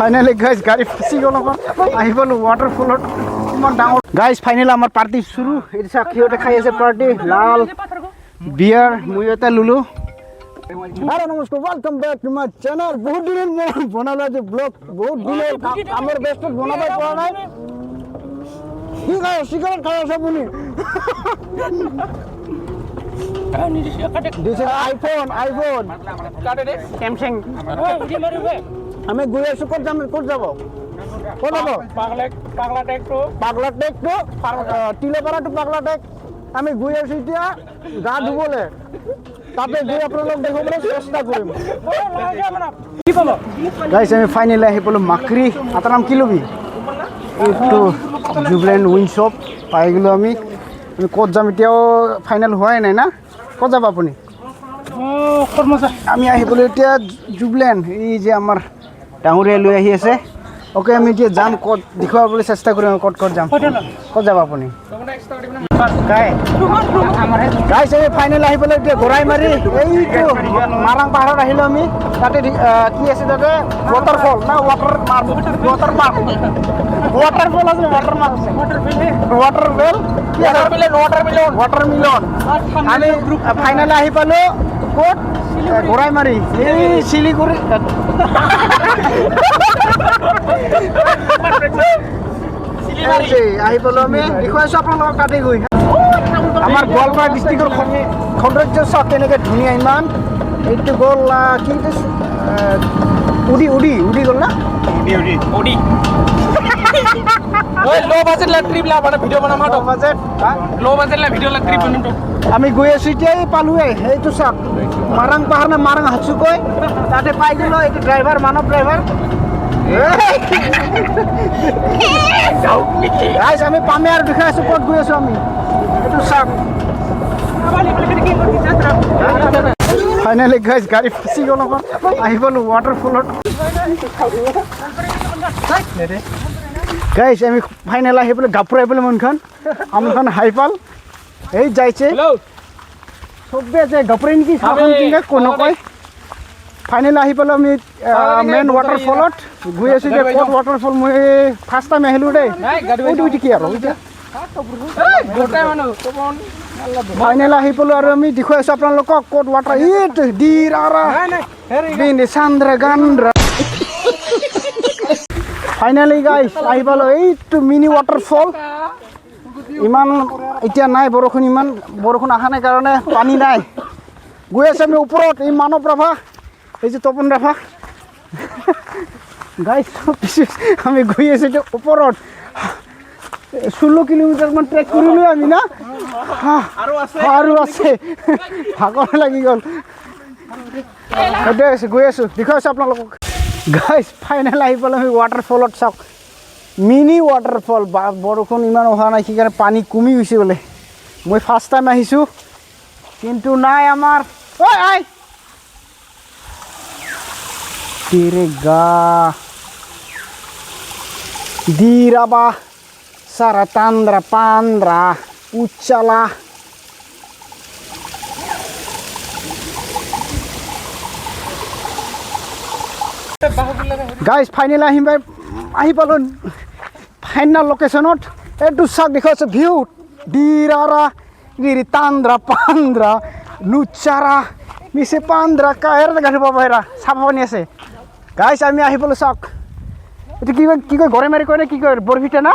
finally guys গাড়ী ফচি গ'ল আহি পালোঁ ৱাটাৰফলত ইমান ডাঙৰ গাইজ ফাইনেলি আমাৰ পাৰ্টি শুৰু এই চাওক সিহঁতে খাই আছে পাৰ্টি লাল বিয়াৰ মই এটা লুলো আরে নমস্কার welcome back to my channel বহুত দিনের বনালো যে ব্লগ বহুত দিনের আমার বেস্ট বনাবার পড়া নাই কি খায় সিগারেট খায় সবনি দিস আইফোন কাটে রে স্যামসাং আমি গুয়ে এসে কোট যাব পাগলা টেক টু টিলেপাড়া টু পাগলা টেক আমি গুয়ে এসে এতিয়া গা ধুবলে তাতে গৈ আপোনালোক দেখাবলৈ চেষ্টা কৰিম কি পাব গাইস আমি ফাইনালি আহি পালো মাকৰি আপোনাৰ নাম কি লবি এইটো জুবলেন উইন শ্বপ পাই গলো আমি ক'ত যাম এতিয়াও ফাইনেল হোৱাই নাই না ক'ত যাব আপুনি আমি আহি পালো এতিয়া জুবলেন এই যে আমাৰ ডাঙৰীয়া লৈ আহি আছে ওকে আমি এতিয়া যাম ক'ত দেখুৱাবলৈ চেষ্টা কৰিম ক'ত যাম ক'ত যাব আপুনি গাইছ আমি ফাইনেল আহি পেলাই এতিয়া ঘূৰাই মাৰি এইটো মাৰাং পাহাৰত আহিলোঁ আমি তাতে কি আছে তাতে ৱাটাৰফল না ৱাটাৰ পাৰ্ক আছে ৱাটাৰ মিলন আমি ফাইনেল আহি পালোঁ ক'ত ঘূৰাই মাৰি এই শিলিগুৰি আহি পালোঁ আমি দেখুৱাইছোঁ আপোনালোকক তাতে গৈ আমাৰ গোৱালপাৰা ডিষ্ট্ৰিক্টৰ সৌন্দৰ্য চাওক কেনেকৈ ধুনীয়া ইমান এইটো গ'ল কি উডি গ'ল না আমি গৈ আছোঁ এতিয়া পালোৱে এইটো চাওক মাৰাং পাহাৰ নে মাৰাং হাচু কয় তাতে পাই গ'লো এইটো ড্ৰাইভাৰ মানৱ ড্ৰাইভাৰ গাইছ আমি পামে আৰু দেখাই আছোঁ ক'ত গৈ আছোঁ আমি এইটো চাওক ফাইনেলি গাইছ গাড়ী ফচি গ'ল আহি পালোঁ ৱাটাৰফলত গাইছ আমি ফাইনেল আহি পেলাই গাপুৰাই পেলাই মনখন হাই পাল এই যাইছে চবে যে গাপুৰাই নেকি কোনো কয় ফাইনেল আহি পালোঁ আমি মেইন ৱাটাৰফলত গৈ আছোঁ যে ক'ত ৱাটাৰফল মই ফাৰ্ষ্ট টাইম আহিলোঁ দেই উঠি কি আৰু ফাইনেল আহি পালোঁ আৰু আমি দেখুৱাই আছোঁ আপোনালোকক ক'ত ৱাটাৰ ফাইনেলি গাইছ আহি পালোঁ এইটো মিনি ৱাটাৰফল ইমান এতিয়া নাই বৰষুণ অহা নাই কাৰণে পানী নাই গৈ আছোঁ আমি ওপৰত এই মানৱ ৰাভা এই যে তপন ৰাভা গাইছ আমি গৈ আছোঁ এতিয়া ওপৰত 16 কিলোমিটাৰমান ট্ৰেক কৰিলোঁ আমি না আৰু আছে ভাগৰ লাগি গ'ল সেইটোৱে আছে গৈ আছোঁ দেখুৱাইছোঁ আপোনালোকক গাইছ ফাইনেল আহি পালোঁ আমি ৱাটাৰফলত চাওক মিনি ৱাটাৰফল বা বৰষুণ ইমান অহা নাই সেইকাৰণে পানী কমি গৈছে বোলে মই ফাৰ্ষ্ট টাইম আহিছোঁ কিন্তু নাই আমাৰ Tirga Diraba Saratandra Pandra Ucala Guys, finally ahi palun final locationot etu sak dekhase view Dirara Giritandra Pandra Nuchara Mise Pandra kaer gari babahera sabani ase Guys, আমি আহি পালোঁ চাওক এইটো কি কয় ঘৰে মাৰি কয় নে কি কয় বৰভিটা না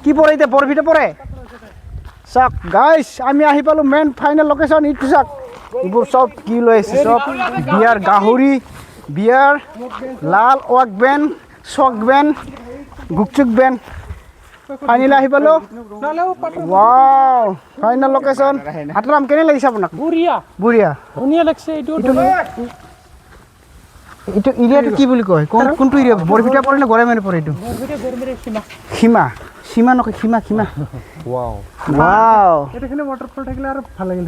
কি পৰে এতিয়া বৰভিটা পৰে চাওক গাইছ আমি আহি পালোঁ মেইন ফাইনেল লোকেশ্যন এইটো চাওক এইবোৰ চব কি লৈ আছে চব বিয়াৰ গাহৰি বিয়াৰ লাল ৱাক বেন চক বেন গুপচুক বেন ফাইনেল আহি পালোঁ ৱাও ফাইনেল লোকেশ্যন হাতৰাম কেনে লাগিছে আপোনাক বঢ়িয়া ধুনীয়া লাগিছে এইটো এইটো এৰিয়াটো কি বুলি কয় কোনটো এৰিয়া বৰভিটা পৰে নে গড়ে মাৰি পৰে এইটো সীমা নকয় সীমা ৱাও এটাখানে ৱাটাৰফল থাকিলে আৰু ভাল লাগিল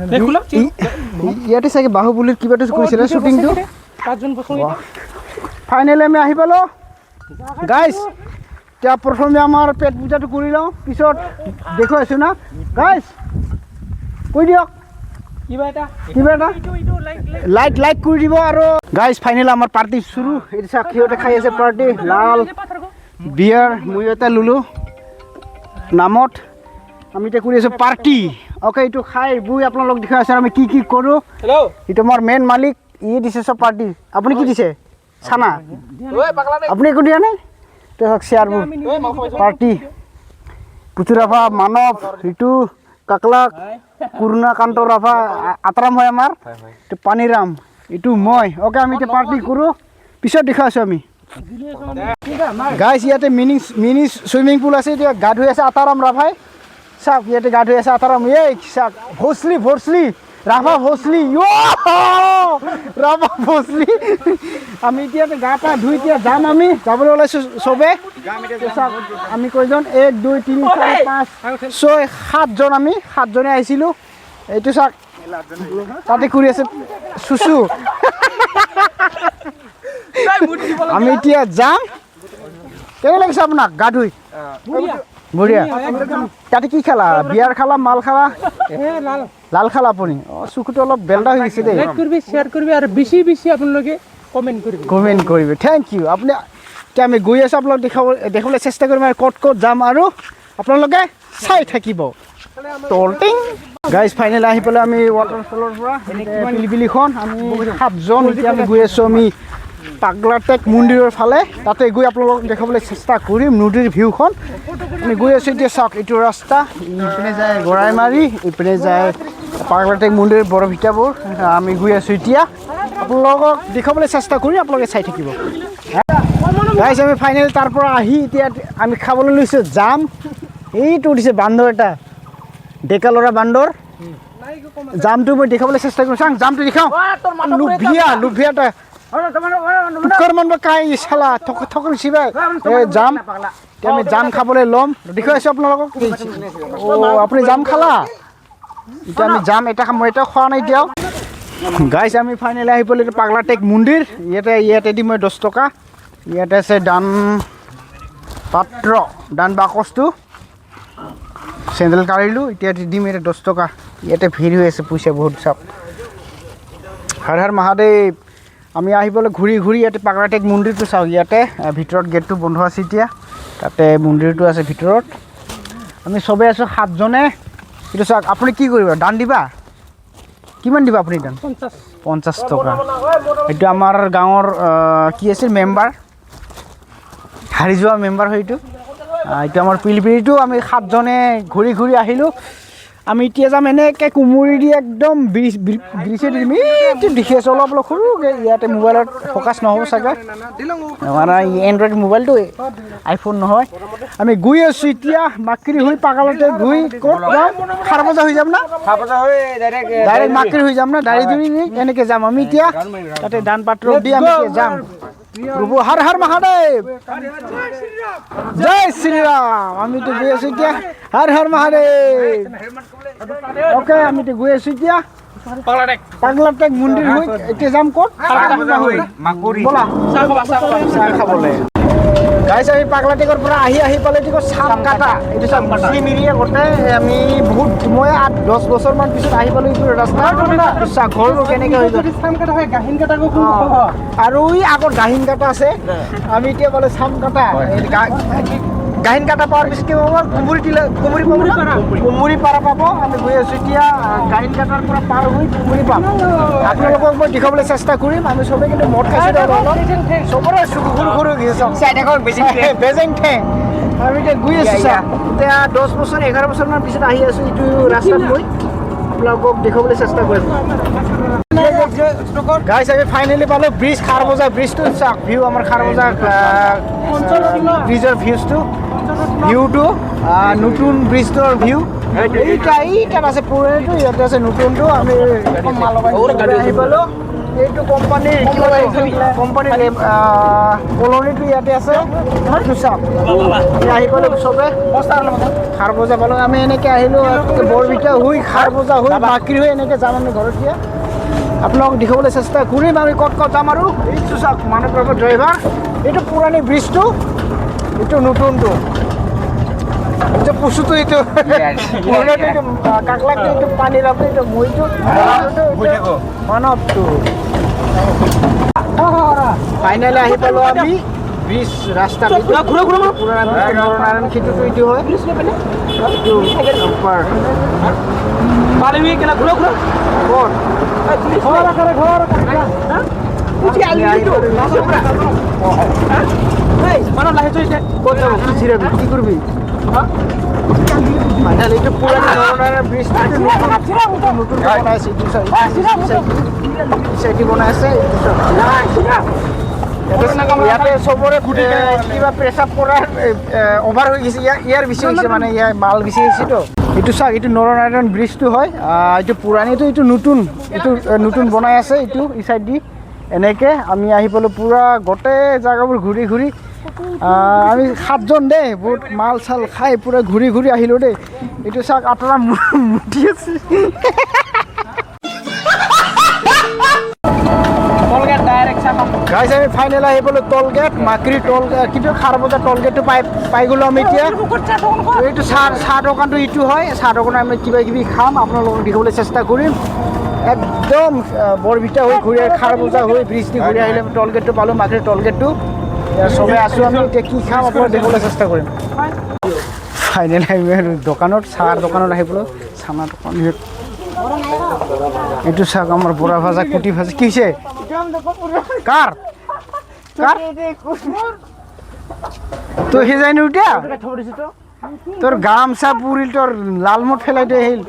ইয়াতে চাগে বাহুবলীৰ কিবাটো কৰিছিলে শ্বুটিংটো ফাইনেলি আমি আহি পালোঁ গাইছ এতিয়া প্ৰথমে আমাৰ পেট পূজাটো কৰি লওঁ পিছত দেখুৱাইছোঁ না গাইছ কৈ দিয়ক কিবা এটা লাইক কৰি দিব আৰু গাইজ ফাইনেল আমাৰ পাৰ্টি শুৰু এইটো চাওক সিহঁতে খাই আছে পাৰ্টি লাল বিয়াৰ মই এটা লুলো নামত আমি এতিয়া কৰি আছোঁ পাৰ্টি অ'কে এইটো খাই বুই আপোনালোক দেখাই আছে আমি কি কৰোঁ এইটো আমাৰ মেইন মালিক ই দিছে চব পাৰ্টি আপুনি কি দিছে চানা আপুনি একো দিয়া নাই তো চাওক শ্বেয়াৰবোৰ পাৰ্টি পুতু ৰাভা মানৱ ঋতু কাকলাক কুৰুণা কান্ত ৰাভা আতৰাম হয় আমাৰ এইটো পানীৰাম এইটো মই অ'কে আমি এতিয়া পাৰ্টি কৰোঁ পিছত দেখাই আছোঁ আমি গাইজ ইয়াতে মিনি চুইমিং পুল আছে এতিয়া গা ধুই আছে আতাৰাম ৰাভাই চাওক ইয়াতে গা ধুই আছে আতাৰাম এই চাওক ভোচলি ৰাভা ভোচলি ৰাভা ভোচলি আমি এতিয়া গা পা ধুই এতিয়া যাম আমি যাবলৈ ওলাইছোঁ চবে চাওক আমি কেইজন 1 2 3 4 5 6 7জন আমি 7জনে আহিছিলোঁ এইটো চাওক তাতে কৰি আছে চুচু আমি এতিয়া যাম কেনে লাগিছে আপোনাক গা ধুই বঢ়িয়া তাতে কি খালা বিয়াৰ খালা মাল খালা লাল খালা আপুনি চকুটো অলপ বেলদা হৈ গৈছে দেই শ্বেয়াৰ কৰিবি আৰু বেছি আপোনালোকে কমেণ্ট কৰিব থেংক ইউ আপুনি এতিয়া আমি গৈ আছোঁ আপোনালোক দেখাবলৈ চেষ্টা কৰিম আৰু ক'ত যাম আৰু আপোনালোকে চাই থাকিব টলটিং গাইজ ফাইনেল আহি পেলাই আমি ৱাটাৰফলৰ পৰা পিলিপিলিখন আমি 7জন এতিয়া আমি গৈ আছোঁ আমি পাগলাটেক মন্দিৰৰ ফালে তাতে গৈ আপোনালোকক দেখাবলৈ চেষ্টা কৰিম নদীৰ ভিউখন আমি গৈ আছোঁ এতিয়া চাওক এইটো ৰাস্তা ইপিনে যায় গৰাইমাৰি ইপিনে যায় পাগলাটেক মন্দিৰৰ বৰভিটাবোৰ আমি গৈ আছোঁ এতিয়া আপোনালোকক দেখাবলৈ চেষ্টা কৰি আপোনালোকে চাই থাকিব গাইজ আমি ফাইনেল তাৰ পৰা আহি এতিয়া আমি খাবলৈ লৈছোঁ জাম এইটো উঠিছে বান্দৰ এটা ডেকা ল'ৰা বান্দৰ জামটো মই দেখাবলৈ চেষ্টা কৰিম চাং জামটো দেখাওঁ লুভিয়াটা চালা থকল চিবাই জাম এতিয়া আমি জাম খাবলৈ ল'ম দেখুৱাই আছোঁ আপোনালোকক আপুনি জাম খালা এতিয়া আমি জাম এটা মই এটাও খোৱা নাই এতিয়াও গাইজ আমি ফাইনেলি আহি পেলাই পাগলাটেক মন্দিৰ ইয়াতে দিম মই 10 টকা ইয়াতে আছে দান পাত্ৰ দান বাকচটো চেণ্ডেল কাঢ়িলোঁ এতিয়া দিম ইয়াতে 10 টকা ইয়াতে ভিৰ হৈ আছে পইচা বহুত চাপ হৰ হৰ মহাদেৱ আমি আহিবলৈ ঘূৰি ইয়াতে পাগলাটেক মন্দিৰটো চাওঁ ইয়াতে ভিতৰত গেটটো বন্ধ আছে এতিয়া তাতে মন্দিৰটো আছে ভিতৰত আমি চবেই আছোঁ 7জনে এইটো চাওক আপুনি কি কৰিব দান দিবা কিমান দিব আপুনি দান 50 টকা এইটো আমাৰ গাঁৱৰ কি আছিল মেম্বাৰ হাৰি যোৱা মেম্বাৰ হয় এইটো আমাৰ পিলিপিলিটো আমি 7জনে ঘূৰি আহিলোঁ আমি এতিয়া যাম এনেকৈ কোমৰি দি একদম ব্ৰিজে দিম এইটো দেখি আছোঁ অলপ সৰুকৈ ইয়াতে মোবাইলত ফ'কাছ নহ'ব চাগে আমাৰ এণ্ড্ৰইড মোবাইলটো আইফোন নহয় আমি গৈ আছোঁ এতিয়া মাকৰি হৈ পাগলতে গৈ ক'ত যাম খাৰবজা হৈ যাম না ডাইৰেক্ট মাকৰি হৈ যাম না ডাইৰেক্ট এনেকৈ যাম আমি এতিয়া তাতে দান পাত্ৰ দি আমি যাম প্ৰভু হৰ হৰ মহাদেৱ জয় শ্ৰীৰাম আমিতো গৈ আছোঁ এতিয়া হৰ হৰ মহাদেৱ অ'কে আমিতো গৈ আছোঁ এতিয়া পাগলাটেক মন্দিৰ হৈ এতিয়া যাম ক'ত ব'লা চাহ খাবলৈ গাইজ আমি পাগলাটেকৰ পৰা আহি পালে এইটো চাম কাটা এইটো চাম মিৰিয়ে গোটেই আমি বহুত মই 8-10 বছৰমান পিছত আহি পালোঁ এইটো ৰাস্তা ঘৰবোৰ কেনেকৈ হৈ গ'ল আৰু আগত গাহিন কাটা আছে আমি এতিয়া পালে চাম কাটা গাহিন কাটা পোৱাৰ পিছত কি হ'ব কুমুৰি পাৰা পাব আমি গৈ আছোঁ এতিয়া গাহিন কাটাৰ পৰা পাৰ হৈ কুমুৰি পাম আপোনালোকক মই দেখাবলৈ চেষ্টা কৰিম আমি চবেই কিন্তু মদ খাইছোঁ চবৰে সৰু বেজেং ঠেং আমি এতিয়া গৈ আছোঁ এতিয়া 10 বছৰ 11 বছৰমান পিছত আহি আছোঁ এইটো ৰাস্তাত মই আপোনালোকক দেখাবলৈ চেষ্টা কৰিম গাইজ আমি ফাইনেলি পালোঁ ব্ৰিজ খাৰবজা ব্ৰিজটো চাওক ভিউ আমাৰ খাৰবজা ব্ৰিজৰ ভিউটো নতুন ব্ৰিজটোৰ ভিউ এইটাত আছে পুৰণিটো ইয়াতে আছে নতুনটো আমি আহি পালোঁ এইটো কোম্পানীৰ কলনীটো ইয়াতে আছে চাওক আহি পালোঁ চবে খাৰবজা পালোঁ আমি এনেকৈ আহিলোঁ বৰবিটা হৈ খাৰবজা হৈ মাকৰি হৈ এনেকৈ যাম আমি ঘৰত দিয়া আপোনালোকক দেখাবলৈ চেষ্টা কৰিম আমি ক'ত যাম আৰু এইটো চাওক মানৱ ড্ৰাইভাৰ এইটো পুৰণি ব্ৰিজটো এইটো নতুনটো যে পশুটো এইটো পুৰণাটো এইটো কাকলাকটো এইটো পানী ৰাখে এইটো মইটো মানৱটো ফাইনেলি আহি পালো আমি ব্ৰিজ ৰাস্তা নৰনাৰায়ণ খেতিটো এইটো হয় কি কৰবি ফাইনালি এইটো পুৰণি নৰনাৰায়ণ ব্ৰিজ নতুন বনাইছে এইটো বনাই আছে ইয়াতে চবৰে কিবা প্ৰেচাব কৰাৰ অভাৰ হৈ গৈছে ইয়াৰ বেছি হৈছে মানে ইয়াৰ মাল বেছি হৈছেতো এইটো চাওক এইটো নৰনাৰায়ণ ব্ৰিজটো হয় এইটো পুৰণিটো এইটো নতুন বনাই আছে এইটো এই চাইড দি এনেকৈ আমি আহি পালোঁ পূৰা গোটেই জেগাবোৰ ঘূৰি ঘূৰি আমি 7জন দেই বহুত মাল চাল খাই পূৰা ঘূৰি ঘূৰি আহিলোঁ দেই এইটো চাওক আঁতৰা মুঠি আছে গাইজ আমি ফাইনেল আহি পালোঁ টল গেট মাকৰি টল কিন্তু খাৰবজাৰ টল গেটটো পাই গ'লোঁ আমি এতিয়া এইটো চাহ দোকানটো ইটো হয় চাহ দোকানত আমি কিবা কিবি খাম আপোনালোকক দেখাবলৈ চেষ্টা কৰিম একদম বৰবিটা হৈ ঘূৰি খাৰবজাৰ হৈ ব্ৰিজ দি ঘূৰি আহিলে টল গেটটো পালোঁ মাকৰি টল গেটটো চবেই আছোঁ আমি এতিয়া কি খাম আপোনালোকক দেখাবলৈ চেষ্টা কৰিম ফাইনেল আহি দোকানত চাহ দোকানত আহি পালোঁ চানা দোকান এইটো চাওক আমাৰ বৰা ভাজা কুটি ভাজা কি হৈছে কাৰ তো সি যায়নি উঠা তোর গামছা পুরিল তোর লালমট ফেলাই দিয়ে আহিল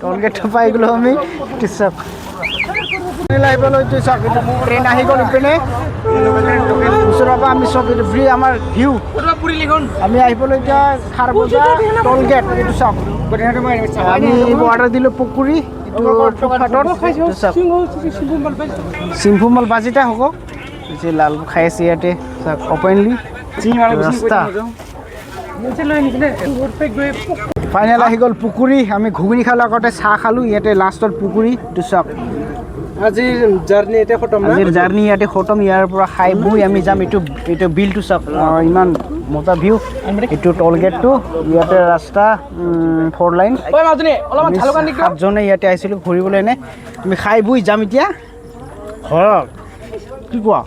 টলগেট পাই গেলো আমি চাওক ট্রেন আহি গ'ল ইপিনে ওচৰৰ পৰা আমি চব এইটো ফ্ৰী আমাৰ ভিউ আমি আহি পালোঁ এতিয়া খাৰবজাৰ টলগেট এইটো চাওক আমি অৰ্ডাৰ দিলোঁ পুখুৰী চিম্ফুমাল বাজিটা হ'ব যে লাল খাই আছে ইয়াতে অপেনলি ৰাস্তা ফাইনেল আহি গ'ল পুখুৰী আমি ঘুগুনি খালোঁ আগতে চাহ খালোঁ ইয়াতে লাষ্টত পুখুৰী এইটো চাওক আজিৰ জাৰ্ণি ইয়াতে খতম ইয়াৰ পৰা খাই বৈ আমি যাম এইটো বিলটো চাওক ইমান মজা ভিউ এইটো টল গেটটো ইয়াতে ৰাস্তা 4 লাইন 7জনে ইয়াতে আহিছিলোঁ ঘূৰিবলৈ এনে আমি খাই বৈ যাম এতিয়া ঘৰত কি কোৱা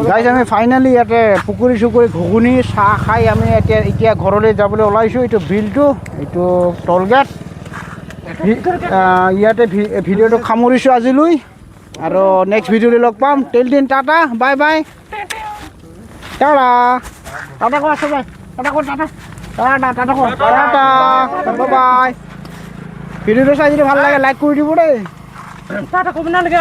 গাইজ আমি ফাইনেলি ইয়াতে পুখুৰী চুখুৰী ঘুগুনি চাহ খাই আমি এতিয়া ঘৰলৈ যাবলৈ ওলাইছোঁ এইটো বিলটো এইটো টল গেট ইয়াতে ভিডিঅ'টো সামৰিছোঁ আজিলৈ আৰু নেক্সট ভিডিঅ'লৈ লগ পাম টেল দিন tata bye bye Tata Tata ক আছে বাই টাটা ক টাটা টাটা টাটা ক টাটা বাই বাই ভিডিঅ'টো চাই যদি ভাল লাগে লাইক কৰি দিব দেই টাটা ক'ব নালাগে